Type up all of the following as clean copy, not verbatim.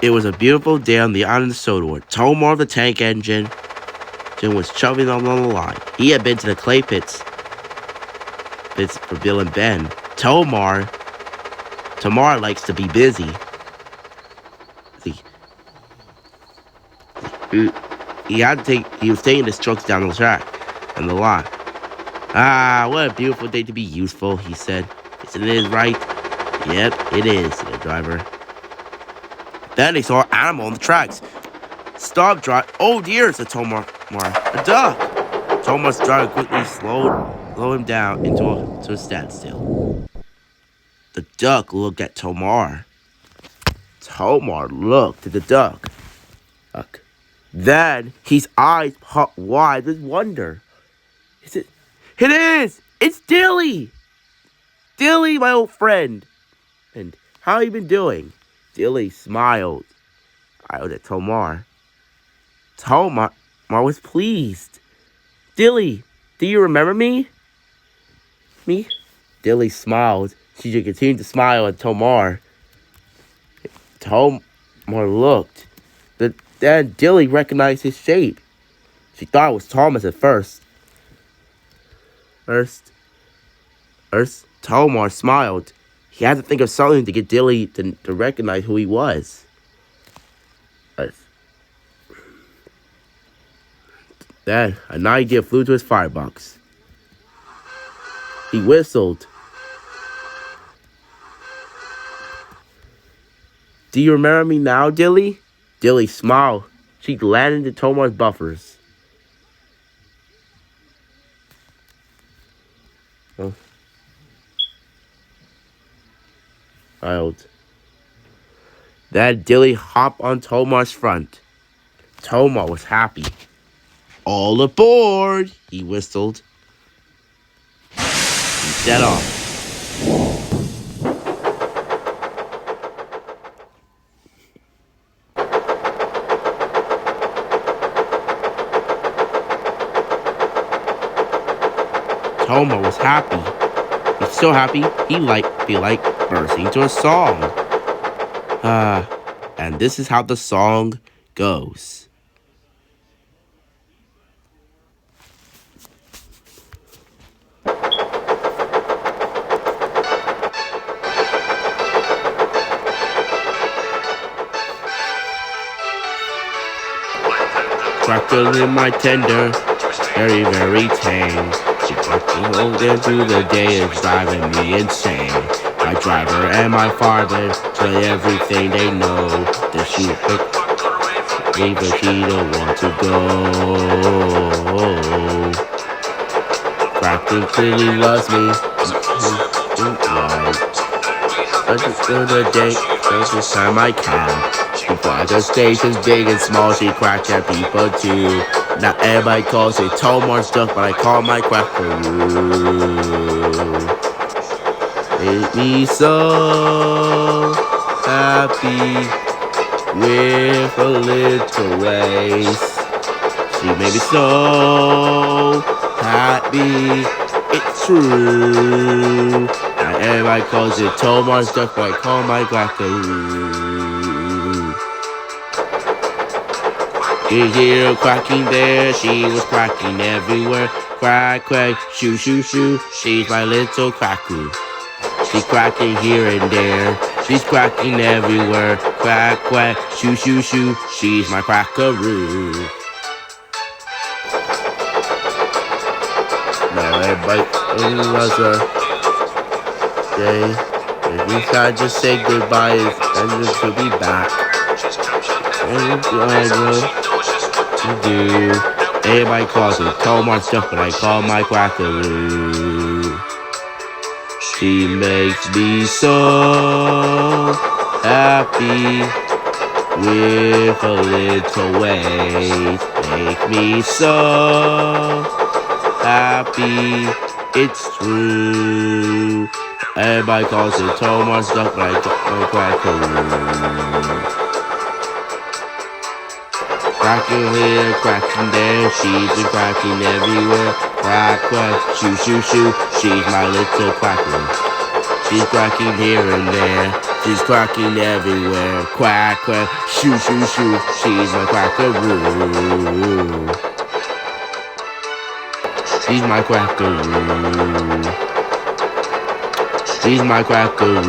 It was a beautiful day on the island of Sodor. Tomar, the tank engine, was shoving along the line. He had been to the clay pits for Bill and Ben. Tomar likes to be busy. He was taking his trucks down the track and the line. Ah, what a beautiful day to be useful, he said. Isn't it right? Yep, it is, said the driver. Then they saw an animal on the tracks. Stop, drive. Oh dear, said Tomar. A duck. Tomar's driver quickly slowed him down to a standstill. The duck looked at Tomar. Tomar looked at the duck. Then his eyes popped wide with wonder. It is! It's Dilly! Dilly, my old friend. And how you been doing? Dilly smiled. I looked at Tomar. Tomar was pleased. Dilly, do you remember me? Me? Dilly smiled. She continued to smile at Tomar. Tomar looked. Then Dilly recognized his shape. She thought it was Thomas at first. Tomar smiled. He had to think of something to get Dilly to recognize who he was. Then an idea flew to his firebox. He whistled. Do you remember me now, Dilly? Dilly smiled. She landed into Tomar's buffers. Then Dilly hopped on Tomar's front. Tomar was happy. All aboard, he whistled. He set off. Tomar was happy. He's so happy he be like bursting into a song. And this is how the song goes. Crackle in my tender, very, very tame. She fucking hold into the day is driving me insane. My driver and my father tell everything they know. That she me, but she don't want to go. Crackle clearly loves me. I just go the day, this time I can. She got the stations big and small, she cracked at people too. Now everybody calls it Tomar's duck, but I call my crackaroo. Make me so happy with a little waste. She made me so happy, it's true. Now everybody calls it Tomar's duck, but I call my crackaroo. You hear her quacking there, she was quacking everywhere. Quack, quack, shoo, shoo, shoo, she's my little quackaroo. She's quacking here and there, she's quacking everywhere. Quack, quack, shoo, shoo, shoo, she's my quackaroo. Now everybody loves her. At least I just say goodbye and she'll be back. And I do. Everybody calls it Tomar stuff, but I call my quackaroo. She makes me so happy with a little waste. Make me so happy, it's true. Everybody calls it Tomar stuff, but I call my quackaroo. Cracking here, cracking there, she's been cracking everywhere. Quack, quack, shoo, shoo, shoo, she's my little quackaroo. She's cracking here and there, She's quacking everywhere. Quack, quack. Shoo, shoo, shoo. She's my quackaroo. She's my quackaroo. She's my quackaroo.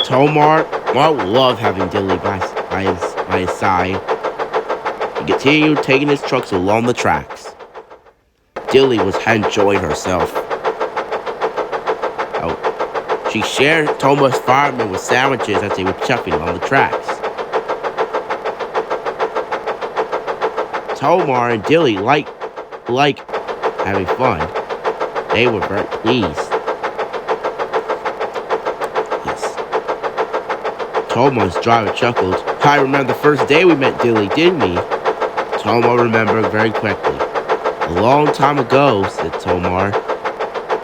Tomar loved having Dilly by his side. He continued taking his trucks along the tracks. Dilly was enjoying herself. Oh, she shared Tomar's fireman with sandwiches as they were chucking along the tracks. Tomar and Dilly like having fun. They were very pleased. Tomar's driver chuckled. I remember the first day we met Dilly, didn't we? Tomar remembered very quickly. A long time ago, said Tomar.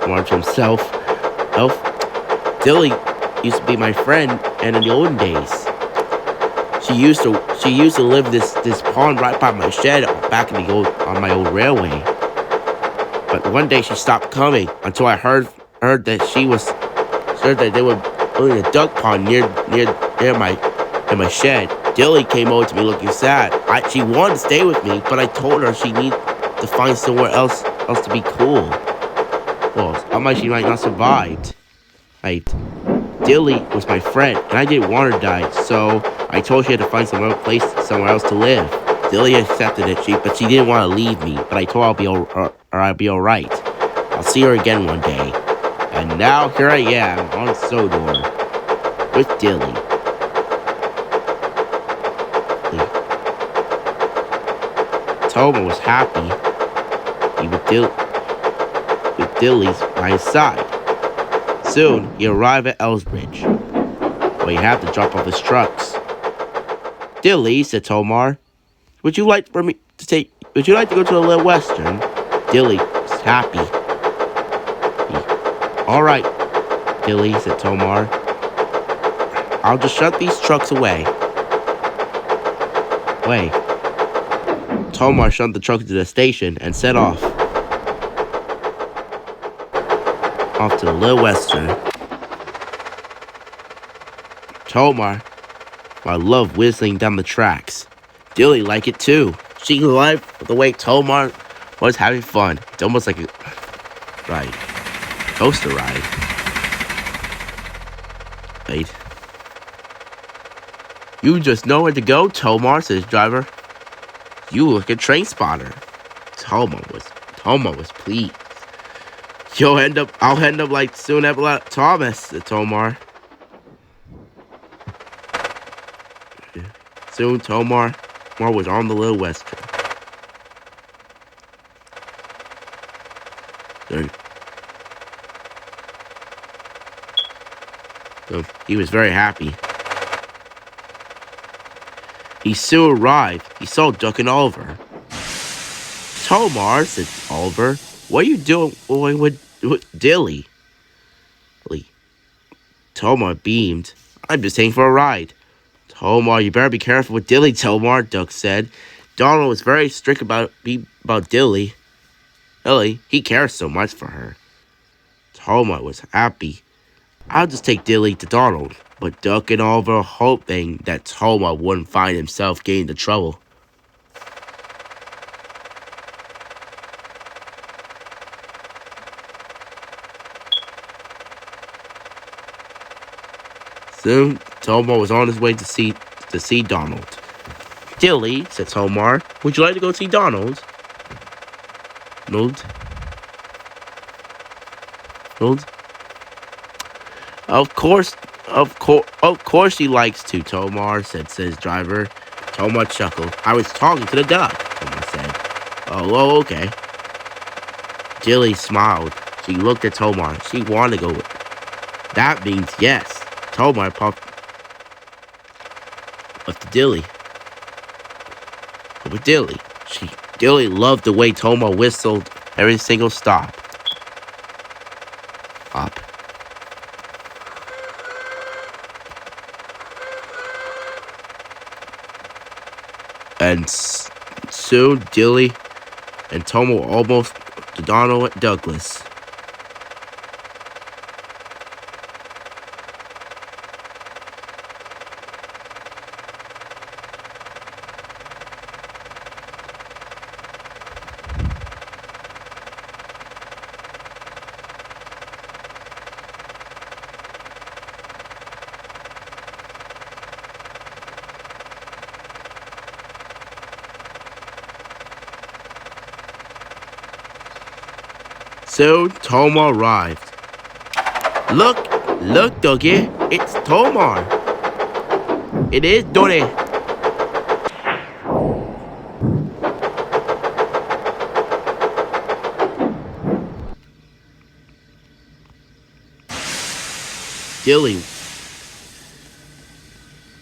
Tomar to himself. Oh, Dilly used to be my friend, and in the olden days, she used to live this pond right by my shed back in on my old railway. But one day she stopped coming until I heard that they were building a duck pond near my shed. Dilly came over to me looking sad. She wanted to stay with me, but I told her she needed to find somewhere else to be cool. Well, otherwise she might not survive. Right. Dilly was my friend, and I didn't want her to die, so I told her she had to find somewhere else to live. Dilly accepted it, but she didn't want to leave me. But I told her I'd be all right. I'll see her again one day. And now here I am on Sodor with Dilly. Tomar was happy with Dilly's by his side. Soon he arrived at Elsbridge, where he had to drop off his trucks. Dilly, said Tomar, would you like to go to the Little Western? Dilly was happy. All right, Dilly, said Tomar. I'll just shut these trucks away. Tomar shoved the truck to the station and set off to the Little Western. Tomar loved whistling down the tracks. Dilly liked it too. She liked the way Tomar was having fun. It's almost like a coaster ride. Right. You just know where to go, Tomar, said his driver. You look a train spotter. Tomar was pleased. I'll end up like soon after Thomas, said Tomar. Soon Tomar was on the Little Western. So he was very happy. He soon arrived. He saw Duck and Oliver. Tomar, said Oliver, what are you doing with Dilly? Tomar beamed. I'm just taking for a ride. Tomar, you better be careful with Dilly, Tomar, Duck said. Donald was very strict about Dilly. He cares so much for her. Tomar was happy. I'll just take Dilly to Donald. But Duck and Oliver hoping that Tomar wouldn't find himself getting into trouble. Soon, Tomar was on his way to see Donald. Dilly, said Tomar, would you like to go see Donald? Donald? Of course he likes to, Tomar, said his driver. Tomar chuckled. I was talking to the duck, Tomar said. Oh, okay. Dilly smiled. She looked at Tomar. She wanted to go with it. That means yes. Tomar popped up to Dilly. But with Dilly, Dilly loved the way Tomar whistled every single stop. Up. And soon Dilly and Tomar were almost to Donald and Douglas. Soon Tomar arrived. Look, Dougie, it's Tomar. It is Dilly. Dilly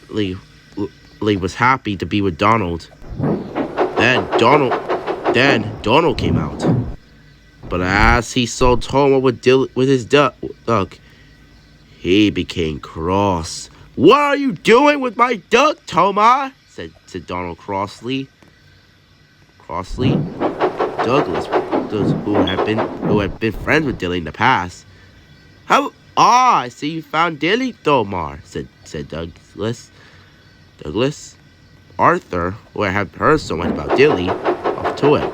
Lee was happy to be with Donald. Then Donald came out. But as he saw Tomar with his duck, he became cross. "What are you doing with my duck, Tomar?" said Donald crossly. Douglas, who had been friends with Dilly in the past. I see you found Dilly, Tomar," said Douglas. Arthur, who had heard so much about Dilly, up to it.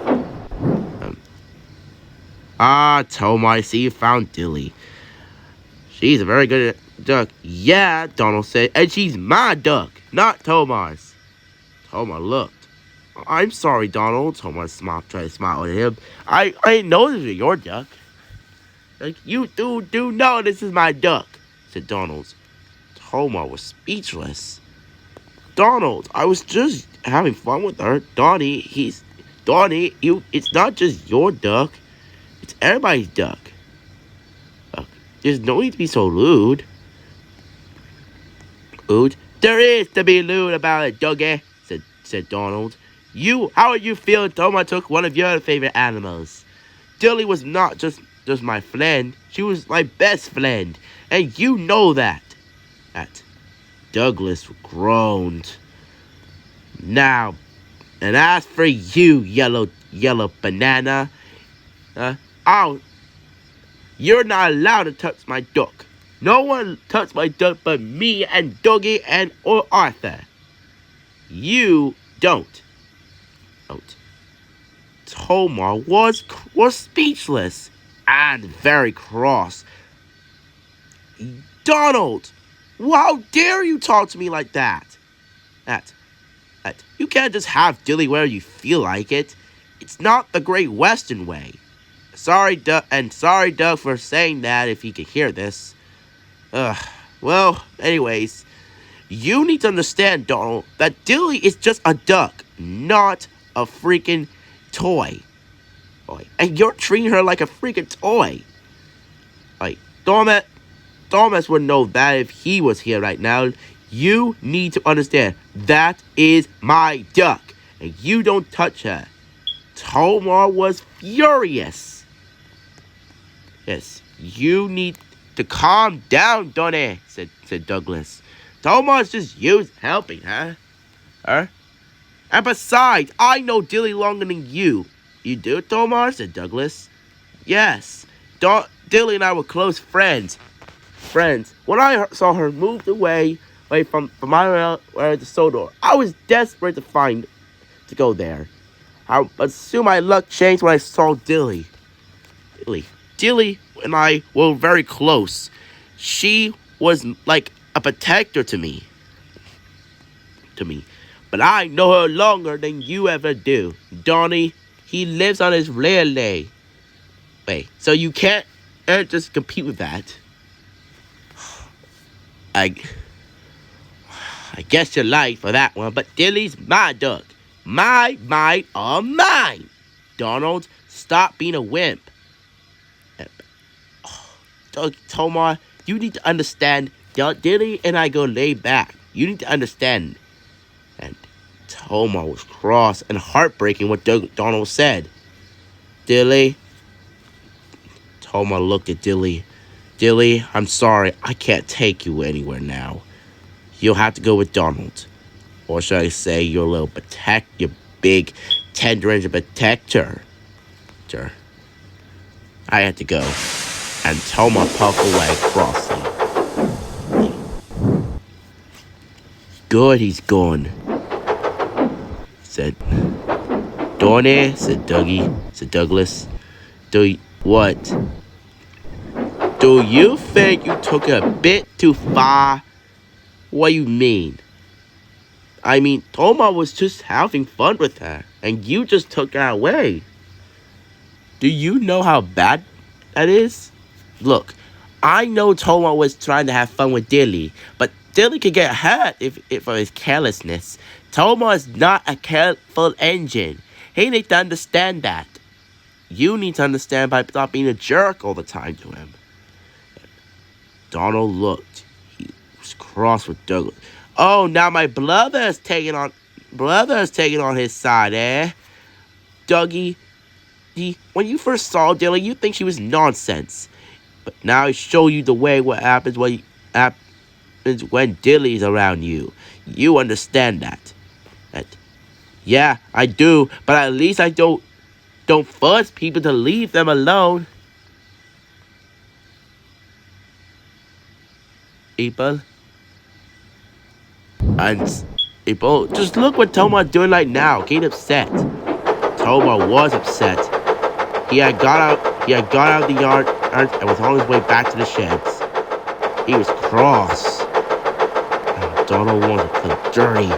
Tomar, I see you found Dilly. She's a very good duck." "Yeah," Donald said, "and she's my duck, not Tomar's." Tomar looked. "I'm sorry, Donald." Tomar tried to smile at him. I didn't know this was your duck." "Like, you do know this is my duck," said Donald. Tomar was speechless. "Donald, I was just having fun with her. Donnie, it's not just your duck. It's everybody's duck. There's no need to be so lewd." "There is to be lewd about it, Dougie," said Donald. How are you feeling? Tomar took one of your favorite animals. Dilly was not just my friend. She was my best friend. And you know that." Douglas groaned. "Now, and as for you, yellow banana, you're not allowed to touch my duck. No one touched my duck but me and Dougie and Arthur. You don't." Tomar was speechless and very cross. "Donald, how dare you talk to me like that? You can't just have Dilly where you feel like it. It's not the Great Western way. Sorry, Doug, for saying that if he could hear this. Well, anyways, you need to understand, Donald, that Dilly is just a duck, not a freaking toy. And you're treating her like a freaking toy. Thomas would know that if he was here right now. You need to understand, that is my duck, and you don't touch her." Tomar was furious. "Yes, you need to calm down, Donnie," said Douglas. "Tomar's just helping her. And besides, I know Dilly longer than you." "You do, Tomar?" said Douglas. "Yes. Dilly and I were close friends. When I saw her moved away from my the store, I was desperate to go there. But soon my luck changed when I saw Dilly. Dilly and I were very close. She was like a protector to me. But I know her longer than you ever do. Donnie, he lives on his relay. So you can't just compete with that. I guess you're right for that one, but Dilly's my duck. Mine. Donald, stop being a wimp. Tomar, you need to understand. Dilly and I go lay back. You need to understand. And Tomar was cross and heartbreaking what Donald said. "Dilly, Tomar looked at Dilly. Dilly, I'm sorry, I can't take you anywhere now. You'll have to go with Donald. Or should I say your big 10 engine protector. I had to go. And Tomar puffed away crossly. Good, he's gone, said Donnie, said Douglas. What? Do you think you took it a bit too far? What do you mean? I mean, Tomar was just having fun with her, and you just took her away. Do you know how bad that is? Look, I know Tomar was trying to have fun with Dilly, but Dilly could get hurt if for his carelessness. Tomar is not a careful engine. He needs to understand that. You need to understand by not being a jerk all the time to him. Donald looked. He was cross with Douglas. Oh, now my brother's taking on his side, eh? Dougie, when you first saw Dilly, you think she was nonsense. But now I show you the way what happens when Dilly's around you. You understand that. Yeah, I do, but at least I don't force people to leave them alone. People. And people, just look what Tomar's doing right now. Getting upset. Tomar was upset. He had got out of the yard and was on his way back to the sheds. He was cross. And Donald wanted to play dirty.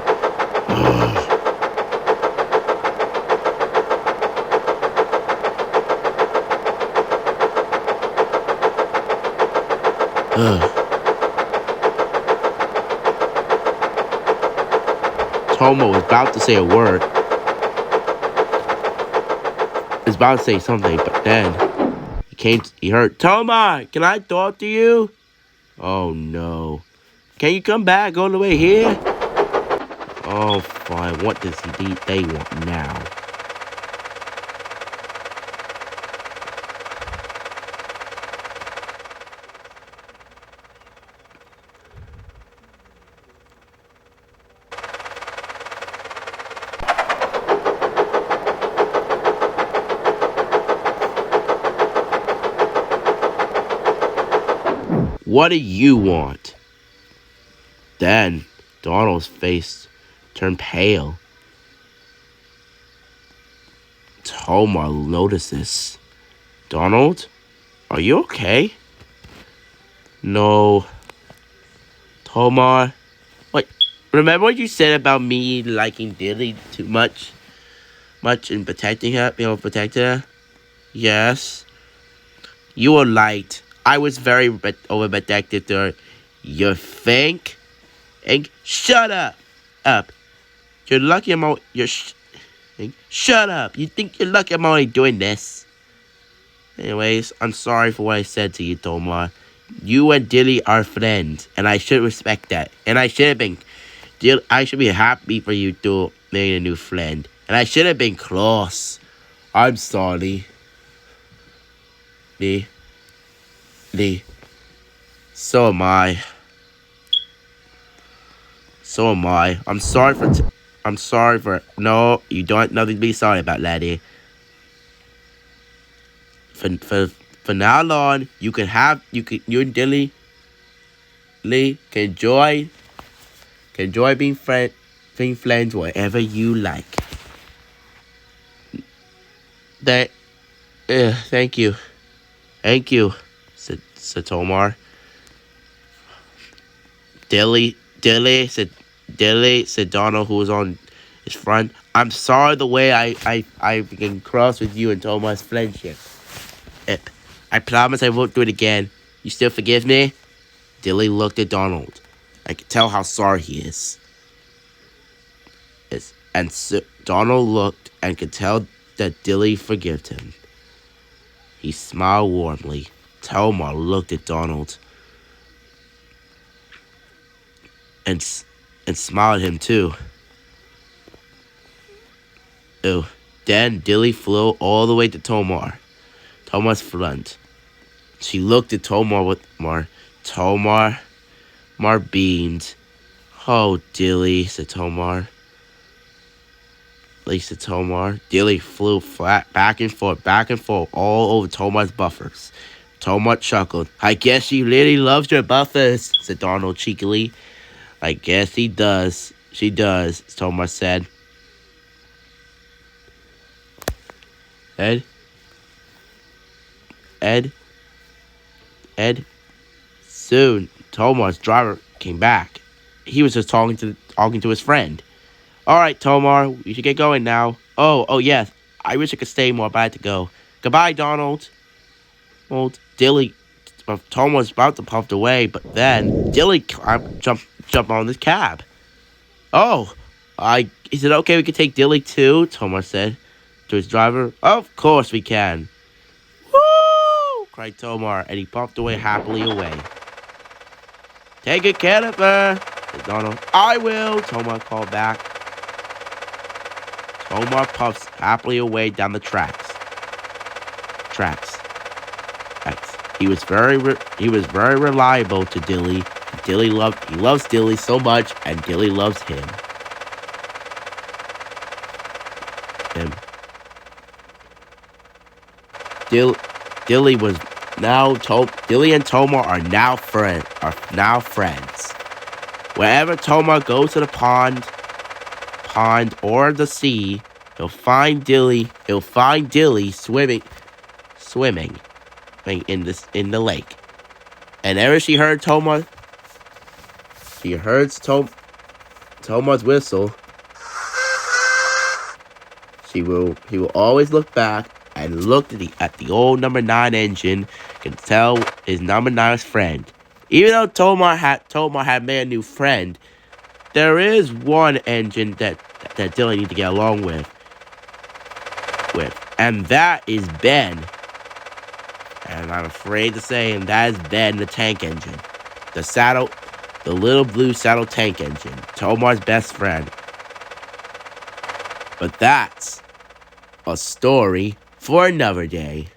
Tomar was about to say a word. He was about to say something, but then he heard, Tomar, can I talk to you? Oh no. Can you come back all the way here? Oh fine, what does they want now? What do you want? Then Donald's face turned pale. Tomar noticed this. Donald, are you okay? No. Tomar, what? Remember what you said about me liking Dilly too much and protecting her, protecting her? Yes. You were right. I was very overprotective to her. You think? And shut up. You're lucky I'm shut up. You think you're lucky I'm only doing this? Anyways, I'm sorry for what I said to you, Tomar. You and Dilly are friends, and I should respect that. And I should be happy for you to make a new friend. And I should have been close. I'm sorry. Lee. So am I. I'm sorry for. No, you don't have nothing to be sorry about, laddie. For now on, you and Dilly, Lee can enjoy being friends wherever you like. Thank you, said Tomar. Dilly said Donald, who was on his front. I'm sorry the way I became cross with you and Tomar's friendship. I promise I won't do it again. You still forgive me? Dilly looked at Donald. I could tell how sorry he is. And so Donald looked and could tell that Dilly forgave him. He smiled warmly. Tomar looked at Donald and smiled at him too. Then Dilly flew all the way to Tomar's front. She looked at Tomar with more. Tomar beamed. Oh, Dilly, said Tomar. Lisa Tomar. Dilly flew flat back and forth, all over Tomar's buffers. Tomar chuckled. I guess she really loves your buffers, said Donald cheekily. I guess he does. She does, Tomar said. Ed. Soon, Tomar's driver came back. He was just talking to his friend. All right, Tomar, we should get going now. Oh, yes. I wish I could stay more, but I had to go. Goodbye, Donald. Well, Dilly, Tomar was about to puff away, but then Dilly jumped on this cab. Oh, is it okay we can take Dilly too? Tomar said to his driver. Of course we can. Woo! Cried Tomar, and he puffed away happily away. Take good care of her, said Donald. I will, Tomar called back. Tomar puffs happily away down the tracks. He was very reliable to Dilly. He loves Dilly so much, and Dilly loves him. Dilly and Tomar are now friends. Wherever Tomar goes to the pond or the sea, he'll find Dilly swimming in the lake. And ever she heard Tomar's whistle, he will always look back and look at the old number 9 engine and tell his number 9's friend. Even though Tomar had made a new friend, there is one engine that Dilly needs to get along with. And that is Ben. And I'm afraid to say, and that is Ben, the tank engine. The little blue saddle tank engine. Tomar's best friend. But that's a story for another day.